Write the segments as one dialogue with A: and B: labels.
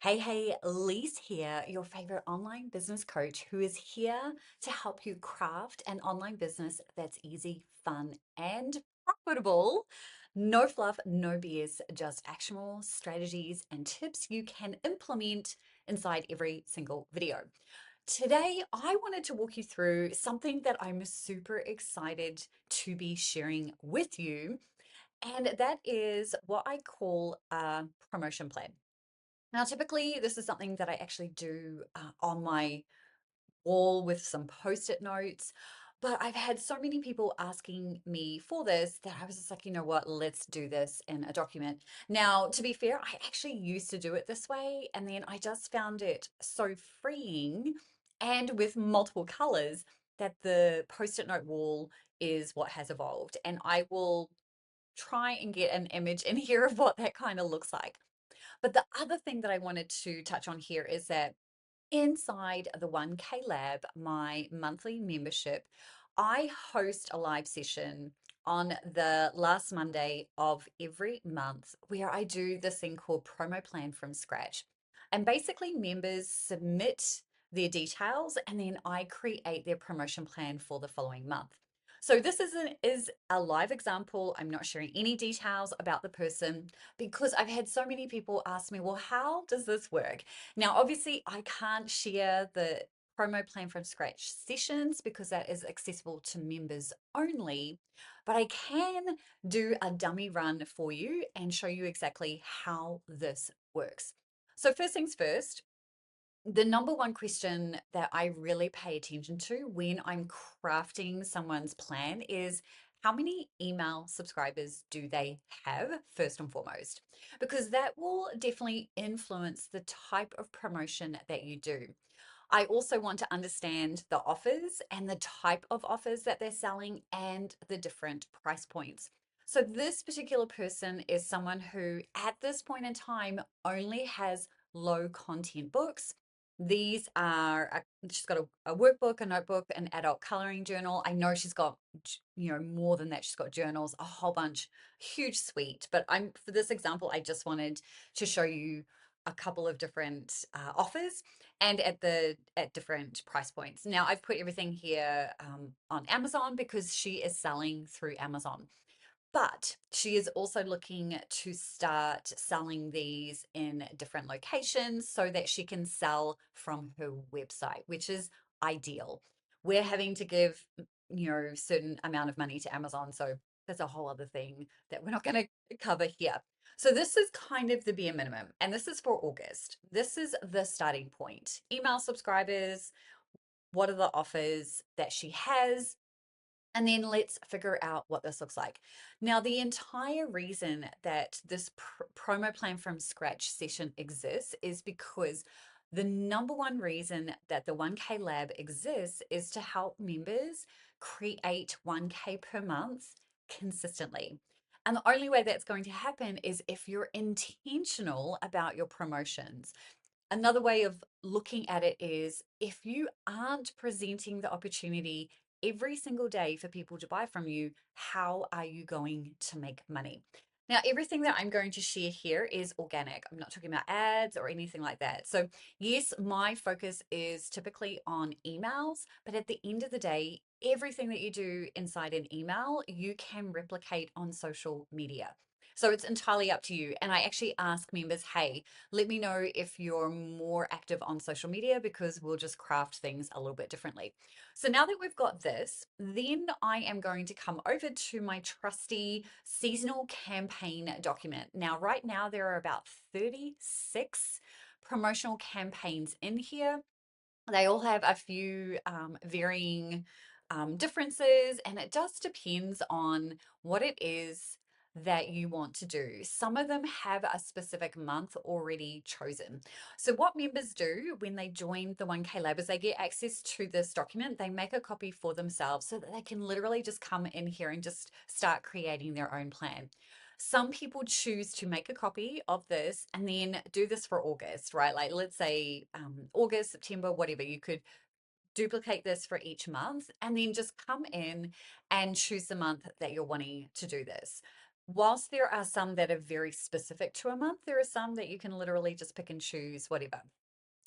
A: Hey, Lise here, your favorite online business coach who is here to help you craft an online business that's easy, fun, and profitable. No fluff, no BS, just actionable strategies and tips you can implement inside every single video. Today, I wanted to walk you through something that I'm super excited to be sharing with you, and that is what I call a promotion plan. Now, typically, this is something that I actually do on my wall with some post-it notes, but I've had so many people asking me for this that I was just like, you know what, let's do this in a document. Now, to be fair, I actually used to do it this way, and then I just found it so freeing and with multiple colors that the post-it note wall is what has evolved. And I will try and get an image in here of what that kind of looks like. But the other thing that I wanted to touch on here is that inside the 1K Lab, my monthly membership, I host a live session on the last Monday of every month where I do this thing called Promo Plan from Scratch. And basically, members submit their details and then I create their promotion plan for the following month. So this is a live example. I'm not sharing any details about the person because I've had so many people ask me, well, how does this work? Now, obviously, I can't share the promo plan from scratch sessions because that is accessible to members only, but I can do a dummy run for you and show you exactly how this works. So, first things first, the number one question that I really pay attention to when I'm crafting someone's plan is how many email subscribers do they have, first and foremost? Because that will definitely influence the type of promotion that you do. I also want to understand the offers and the type of offers that they're selling and the different price points. So, this particular person is someone who, at this point in time, only has low content books. These are, she's got a workbook, a notebook, an adult coloring journal. I know she's got, more than that. She's got journals, a whole bunch, huge suite. But for this example, I just wanted to show you a couple of different offers and at different price points. Now I've put everything here on Amazon because she is selling through Amazon. But she is also looking to start selling these in different locations so that she can sell from her website, which is ideal. We're having to give, certain amount of money to Amazon, so that's a whole other thing that we're not going to cover here. So this is kind of the bare minimum, and this is for August. This is the starting point. Email subscribers, what are the offers that she has? And then let's figure out what this looks like. Now, the entire reason that this promo plan from scratch session exists is because the number one reason that the 1K Lab exists is to help members create 1K per month consistently. And the only way that's going to happen is if you're intentional about your promotions. Another way of looking at it is if you aren't presenting the opportunity every single day for people to buy from you, how are you going to make money? Now, everything that I'm going to share here is organic. I'm not talking about ads or anything like that. So, yes, my focus is typically on emails, but at the end of the day, everything that you do inside an email, you can replicate on social media. So it's entirely up to you. And I actually ask members, hey, let me know if you're more active on social media because we'll just craft things a little bit differently. So now that we've got this, then I am going to come over to my trusty seasonal campaign document. Now, right now, there are about 36 promotional campaigns in here. They all have a few varying differences, and it just depends on what it is that you want to do. Some of them have a specific month already chosen. So, what members do when they join the 1K Lab is they get access to this document, they make a copy for themselves so that they can literally just come in here and just start creating their own plan. Some people choose to make a copy of this and then do this for August, right? Like let's say August, September, whatever. You could duplicate this for each month and then just come in and choose the month that you're wanting to do this. whilst there are some that are very specific to a month, there are some that you can literally just pick and choose, whatever.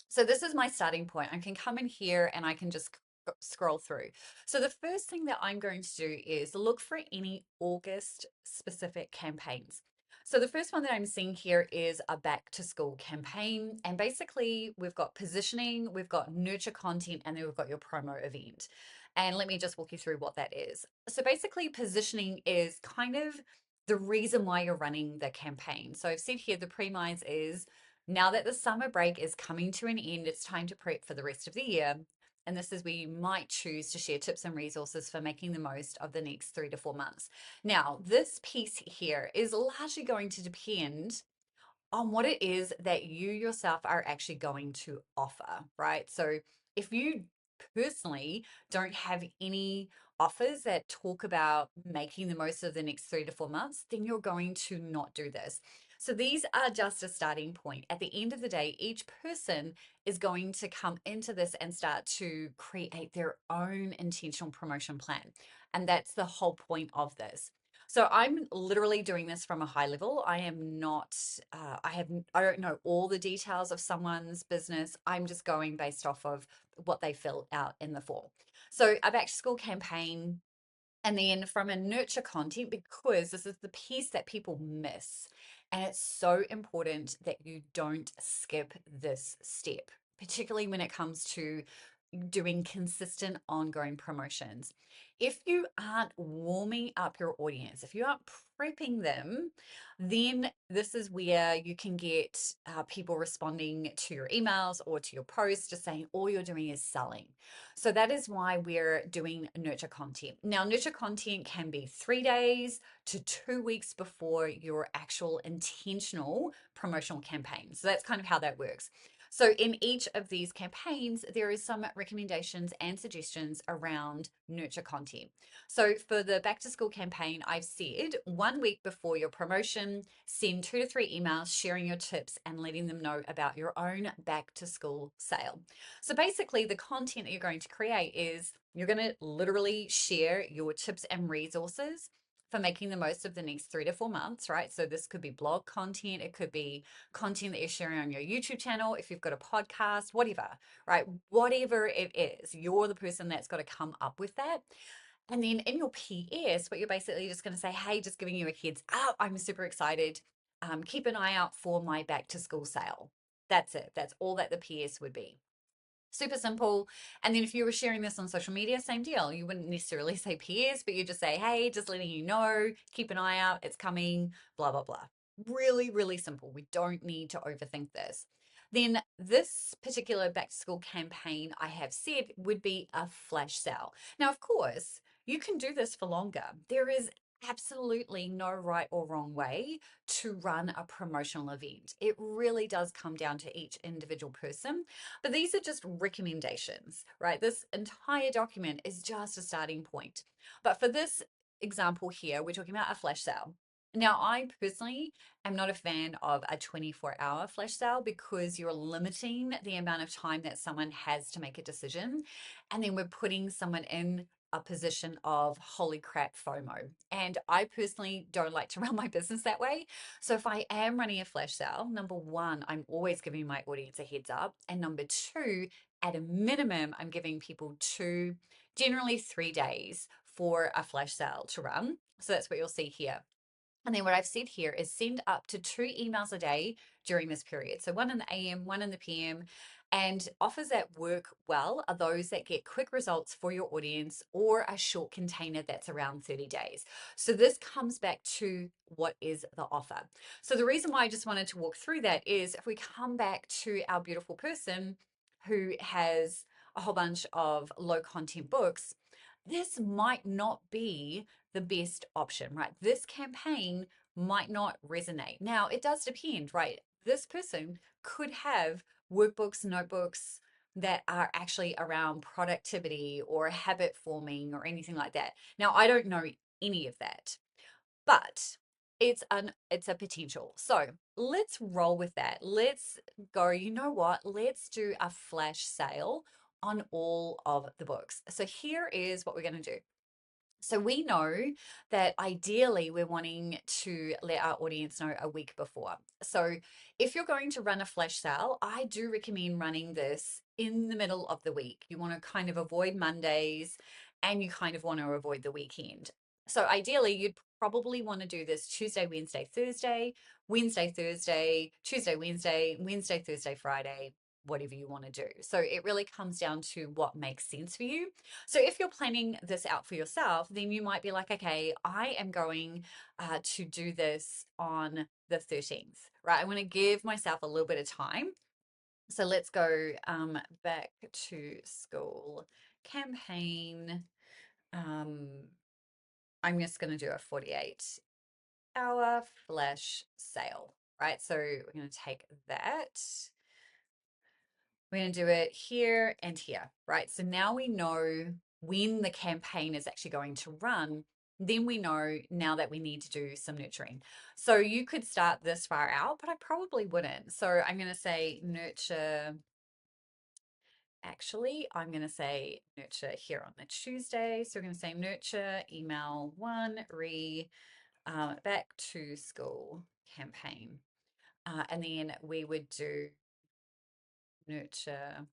A: So this is my starting point. I can come in here and I can just scroll through. So the first thing that I'm going to do is look for any August specific campaigns. So the first one that I'm seeing here is a back to school campaign. And basically we've got positioning, we've got nurture content, and then we've got your promo event. And let me just walk you through what that is. So basically positioning is kind of the reason why you're running the campaign. So I've said here the premise is now that the summer break is coming to an end, it's time to prep for the rest of the year. And this is where you might choose to share tips and resources for making the most of the next 3 to 4 months. Now, this piece here is largely going to depend on what it is that you yourself are actually going to offer, right? So if you personally don't have any offers that talk about making the most of the next 3 to 4 months, then you're going to not do this. So these are just a starting point. At the end of the day, each person is going to come into this and start to create their own intentional promotion plan. And that's the whole point of this. So I'm literally doing this from a high level. I am not, I don't know all the details of someone's business. I'm just going based off of what they fill out in the form. So a back to school campaign, and then from a nurture content, because this is the piece that people miss. And it's so important that you don't skip this step, particularly when it comes to doing consistent ongoing promotions. If you aren't warming up your audience, if you aren't prepping them, then this is where you can get people responding to your emails or to your posts just saying all you're doing is selling. So that is why we're doing nurture content. Now, nurture content can be 3 days to 2 weeks before your actual intentional promotional campaign. So that's kind of how that works. So in each of these campaigns, there is some recommendations and suggestions around nurture content. So for the back to school campaign, I've said 1 week before your promotion, send 2 to 3 emails sharing your tips and letting them know about your own back to school sale. So basically the content that you're going to create is you're going to literally share your tips and resources for making the most of the next 3 to 4 months, right? So this could be blog content, it could be content that you're sharing on your YouTube channel, if you've got a podcast, whatever, right? Whatever it is, you're the person that's got to come up with that. And then in your PS, what you're basically just going to say, hey, just giving you a heads up, I'm super excited. Keep an eye out for my back to school sale. That's it. That's all that the PS would be. Super simple. And then if you were sharing this on social media, same deal. You wouldn't necessarily say peers, but you just say, hey, just letting you know, keep an eye out, it's coming, blah, blah, blah. Really, really simple. We don't need to overthink this. Then this particular back to school campaign I have said would be a flash sale. Now, of course, you can do this for longer. There is absolutely no right or wrong way to run a promotional event. It really does come down to each individual person. But these are just recommendations, right? This entire document is just a starting point. But for this example here, we're talking about a flash sale. Now, I personally am not a fan of a 24-hour flash sale because you're limiting the amount of time that someone has to make a decision. And then we're putting someone in a position of holy crap FOMO. And I personally don't like to run my business that way. So if I am running a flash sale, number one, I'm always giving my audience a heads up. And number two, at a minimum, I'm giving people two, generally 3 days for a flash sale to run. So that's what you'll see here. And then what I've said here is send up to 2 emails a day during this period. So one in the AM, one in the PM. And offers that work well are those that get quick results for your audience or a short container that's around 30 days. So this comes back to what is the offer. So the reason why I just wanted to walk through that is if we come back to our beautiful person who has a whole bunch of low content books, this might not be the best option, right? This campaign might not resonate. Now, it does depend, right? This person could have workbooks, notebooks that are actually around productivity or habit forming or anything like that. Now, I don't know any of that, but it's a potential. So let's roll with that. Let's go, you know what? Let's do a flash sale on all of the books. So here is what we're going to do. So we know that ideally we're wanting to let our audience know a week before. So if you're going to run a flash sale, I do recommend running this in the middle of the week. You want to kind of avoid Mondays and you kind of want to avoid the weekend. So ideally, you'd probably want to do this Tuesday, Wednesday, Thursday, Wednesday, Thursday, Tuesday, Wednesday, Wednesday, Thursday, Friday, whatever you want to do. So it really comes down to what makes sense for you. So if you're planning this out for yourself, then you might be like, okay, I am going to do this on the 13th, right? I want to give myself a little bit of time. So let's go back to school campaign. Um, I'm just going to do a 48-hour flash sale, right? So we're going to take that. We're going to do it here and here, right? So now we know when the campaign is actually going to run. Then we know now that we need to do some nurturing. So you could start this far out, but I probably wouldn't. So I'm going to say nurture. Actually, I'm going to say nurture here on the Tuesday. So we're going to say nurture email one, back to school campaign. And then we would do nurture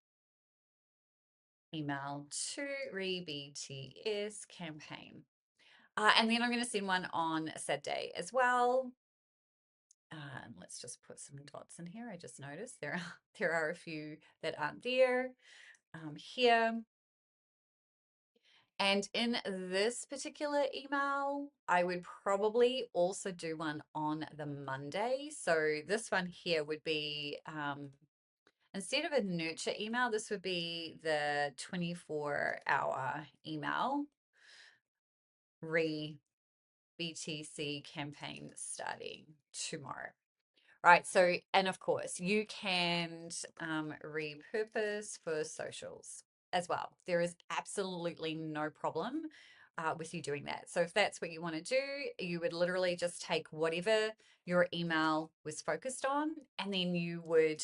A: email to BTS campaign. And then I'm going to send one on Saturday as well. And let's just put some dots in here. I just noticed there are a few that aren't there here. And in this particular email, I would probably also do one on the Monday. So this one here would be instead of a nurture email, this would be the 24-hour email re BTC campaign starting tomorrow. Right. So, and of course, you can repurpose for socials as well. There is absolutely no problem with you doing that. So, if that's what you want to do, you would literally just take whatever your email was focused on, and then you would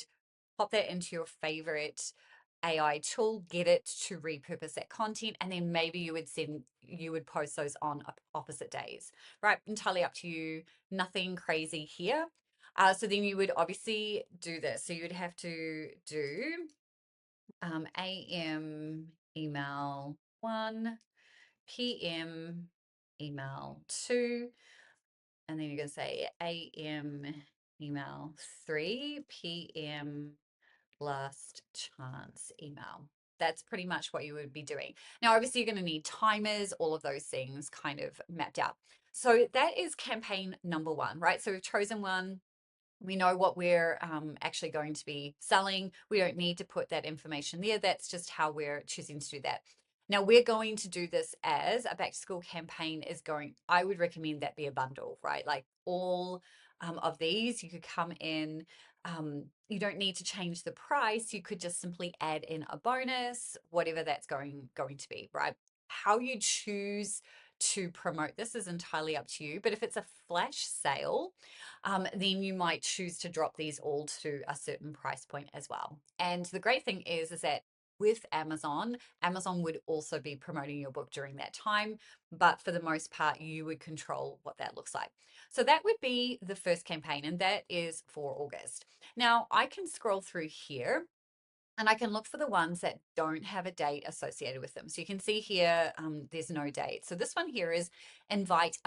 A: pop that into your favorite AI tool, get it to repurpose that content, and then maybe you would post those on opposite days, right? Entirely up to you. Nothing crazy here. So then you would obviously do this. So you would have to do AM email one, PM email two, and then you're going to say AM email three, PM last chance email. That's pretty much what you would be doing. Now, obviously, you're going to need timers, all of those things kind of mapped out. So that is campaign number one, right? So we've chosen one. We know what we're actually going to be selling. We don't need to put that information there. That's just how we're choosing to do that. Now we're going to do this as a back to school campaign is going, I would recommend that be a bundle, right? Like all of these, you could come in. You don't need to change the price. You could just simply add in a bonus, whatever that's going to be, right? How you choose to promote this is entirely up to you. But if it's a flash sale, then you might choose to drop these all to a certain price point as well. And the great thing is that with Amazon, Amazon would also be promoting your book during that time, but for the most part, you would control what that looks like. So that would be the first campaign, and that is for August. Now, I can scroll through here and I can look for the ones that don't have a date associated with them. So you can see here, there's no date. So this one here is Invite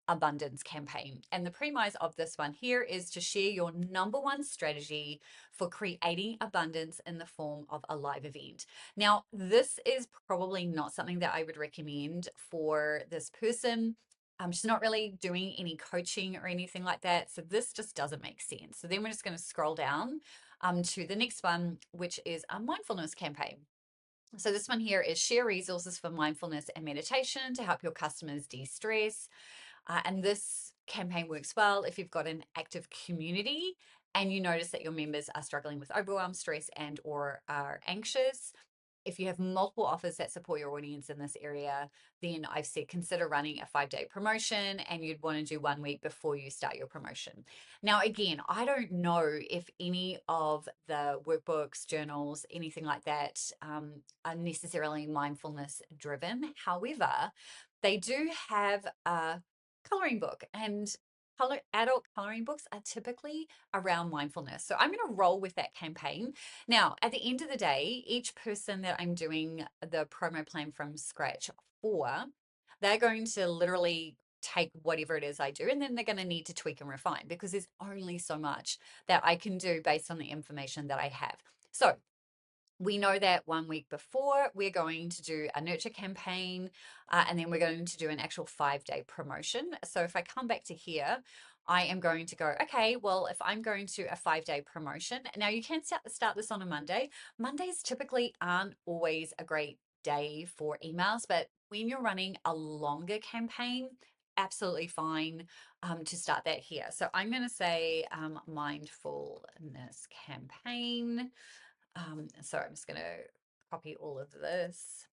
A: Abundance campaign. And the premise of this one here is to share your number one strategy for creating abundance in the form of a live event. Now, this is probably not something that I would recommend for this person. She's not really doing any coaching or anything like that. So this just doesn't make sense. So then we're just going to scroll down to the next one, which is a mindfulness campaign. So this one here is share resources for mindfulness and meditation to help your customers de-stress. And this campaign works well if you've got an active community and you notice that your members are struggling with overwhelm, stress, and or are anxious. if you have multiple offers that support your audience in this area, then I've said consider running a 5 day promotion, and you'd want to do 1 week before you start your promotion. Now, again, I don't know if any of the workbooks, journals, anything like that are necessarily mindfulness driven. However, they do have a coloring book, and adult coloring books are typically around mindfulness. So I'm going to roll with that campaign. Now, at the end of the day, each person that I'm doing the promo plan from scratch for, they're going to literally take whatever it is I do, and then they're going to need to tweak and refine, because there's only so much that I can do based on the information that I have. So we know that 1 week before we're going to do a nurture campaign, and then we're going to do an actual 5 day promotion. So if I come back to here, I am going to go, okay, well, if I'm going to a 5 day promotion, now you can start this on a Monday. Mondays typically aren't always a great day for emails, but when you're running a longer campaign, absolutely fine to start that here. So I'm going to say mindfulness campaign. So I'm just going to copy all of this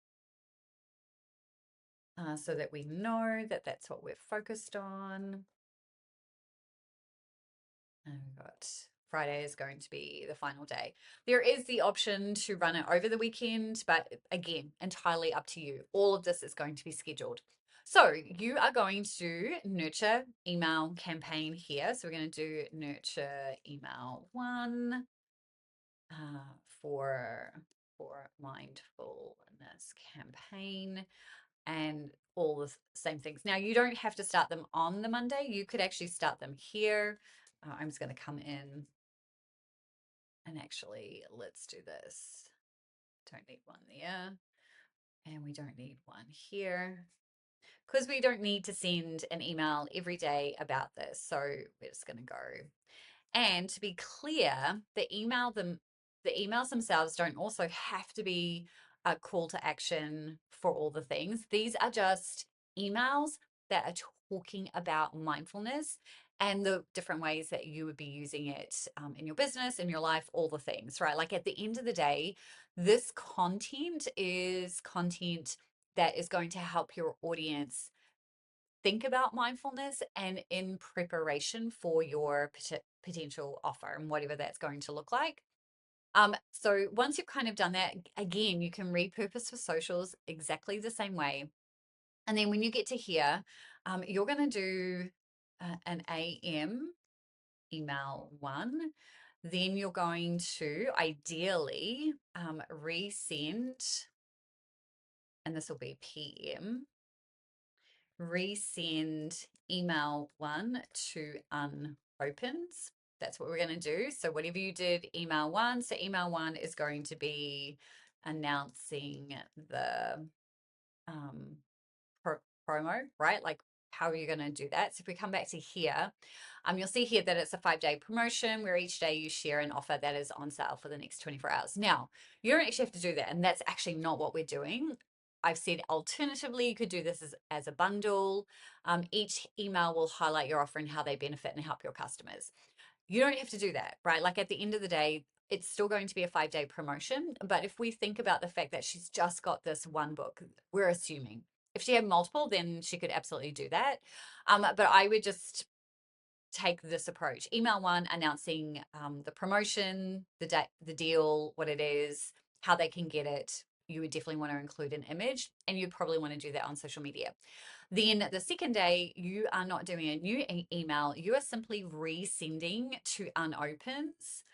A: so that we know that that's what we're focused on. And we've got Friday is going to be the final day. There is the option to run it over the weekend, but again, entirely up to you. All of this is going to be scheduled. So you are going to nurture email campaign here. So we're going to do nurture email 1 for mindfulness campaign, and all the same things. Now, you don't have to start them on the Monday. You could actually start them here. I'm just going to come in and actually, let's do this. Don't need one there. And we don't need one here, because we don't need to send an email every day about this. So we're just going to go. And to be clear, the emails themselves don't also have to be a call to action for all the things. These are just emails that are talking about mindfulness and the different ways that you would be using it in your business, in your life, all the things, right? Like at the end of the day, this content is content that is going to help your audience think about mindfulness and in preparation for your potential offer and whatever that's going to look like. So once you've kind of done that, again, you can repurpose for socials exactly the same way. And then when you get to here, you're going to do an AM email 1. Then you're going to ideally resend, and this will be PM, resend email 1 to unopens. That's what we're going to do. So whatever you did, email 1. So email 1 is going to be announcing the um, promo, right? Like, how are you going to do that? So if we come back to here, you'll see here that it's a 5 day promotion where each day you share an offer that is on sale for the next 24 hours. Now, you don't actually have to do that, and that's actually not what we're doing. I've said alternatively, you could do this as a bundle. Each email will highlight your offer and how they benefit and help your customers. You don't have to do that, right? Like at the end of the day, it's still going to be a 5 day promotion. But if we think about the fact that she's just got this one book, we're assuming if she had multiple, then she could absolutely do that. But I would just take this approach. Email 1 announcing the promotion, the deal, what it is, how they can get it. You would definitely want to include an image, and you'd probably want to do that on social media. Then the second day, you are not doing a new email. You are simply resending to unopens.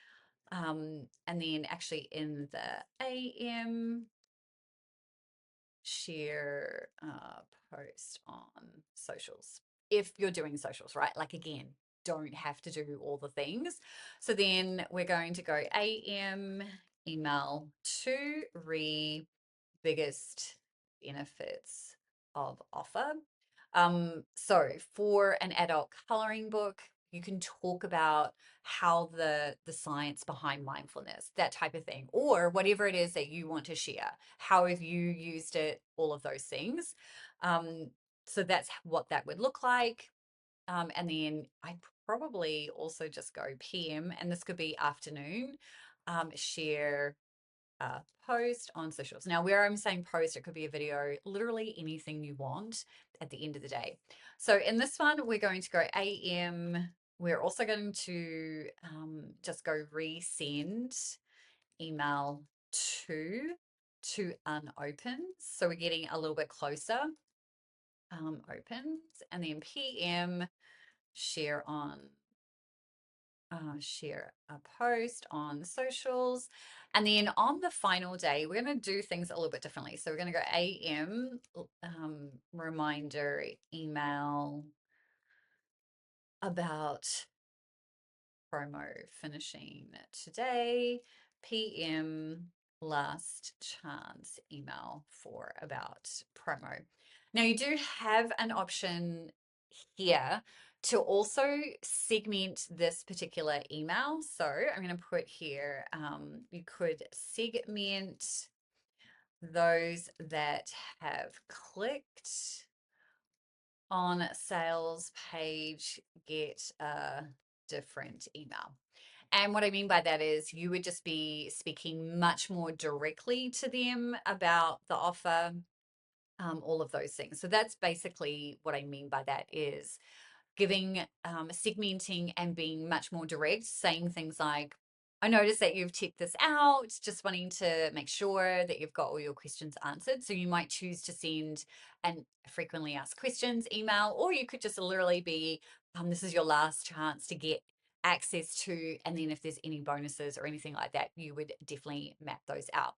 A: And then actually in the AM, share post on socials. If you're doing socials, right? Like again, don't have to do all the things. So then we're going to go AM email to biggest benefits of offer. So for an adult coloring book, you can talk about how the science behind mindfulness, that type of thing, or whatever it is that you want to share. How have you used it? All of those things. So that's what that would look like. And then I probably also just go PM, and this could be afternoon. Share a post on socials. Now, where I'm saying post, it could be a video, literally anything you want at the end of the day. So in this one, we're going to go AM. We're also going to just go resend email to unopened. So we're getting a little bit closer. Opens, and then PM, share on share a post on socials. And then on the final day, we're going to do things a little bit differently. So we're going to go AM, reminder email about promo finishing today. PM, last chance email for about promo. Now you do have an option here to also segment this particular email. So I'm going to put here, you could segment those that have clicked on sales page, get a different email. And what I mean by that is you would just be speaking much more directly to them about the offer, all of those things. So that's basically what I mean by that is giving, segmenting and being much more direct, saying things like, I noticed that you've checked this out, just wanting to make sure that you've got all your questions answered. So you might choose to send an frequently asked questions email, or you could just literally be, this is your last chance to get access to, and then if there's any bonuses or anything like that, you would definitely map those out.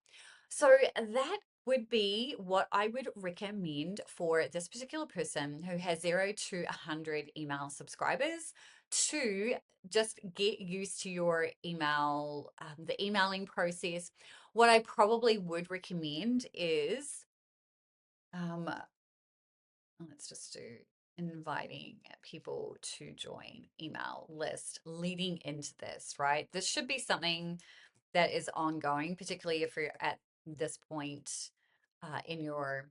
A: So that would be what I would recommend for this particular person who has 0 to 100 email subscribers to just get used to your email, the emailing process. What I probably would recommend is, let's just do inviting people to join email list leading into this, right? This should be something that is ongoing, particularly if you're at this point in your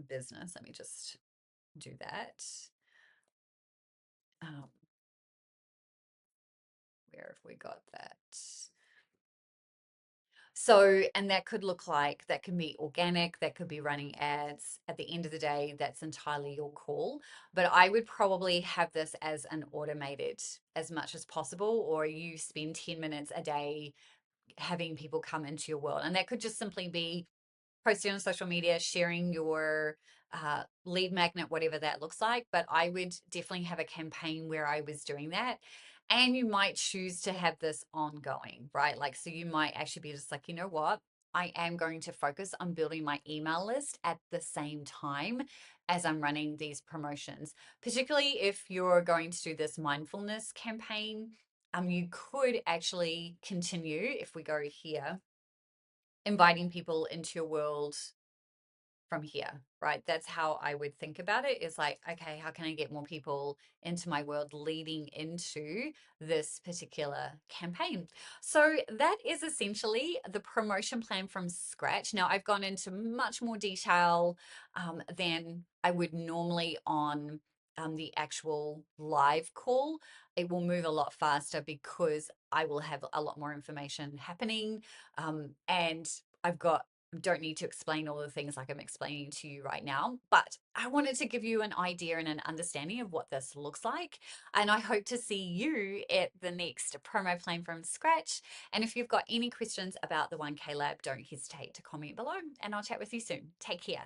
A: business. Let me just do that. Um, where have we got that? So, and that could look like, that can be organic, that could be running ads. At the end of the day, that's entirely your call. But I would probably have this as an automated as much as possible, or you spend 10 minutes a day having people come into your world. And that could just simply be posting on social media, sharing your lead magnet, whatever that looks like. But I would definitely have a campaign where I was doing that. And you might choose to have this ongoing, right? Like, so you might actually be just like, you know what? I am going to focus on building my email list at the same time as I'm running these promotions, particularly if you're going to do this mindfulness campaign. You could actually continue, if we go here, inviting people into your world from here, right? That's how I would think about it, is like, okay, how can I get more people into my world leading into this particular campaign? So that is essentially the promotion plan from scratch. Now, I've gone into much more detail than I would normally on the actual live call. It will move a lot faster because I will have a lot more information happening. And I've got don't need to explain all the things like I'm explaining to you right now, but I wanted to give you an idea and an understanding of what this looks like. And I hope to see you at the next promo plan from scratch. And if you've got any questions about the 1K Lab, don't hesitate to comment below, and I'll chat with you soon. Take care.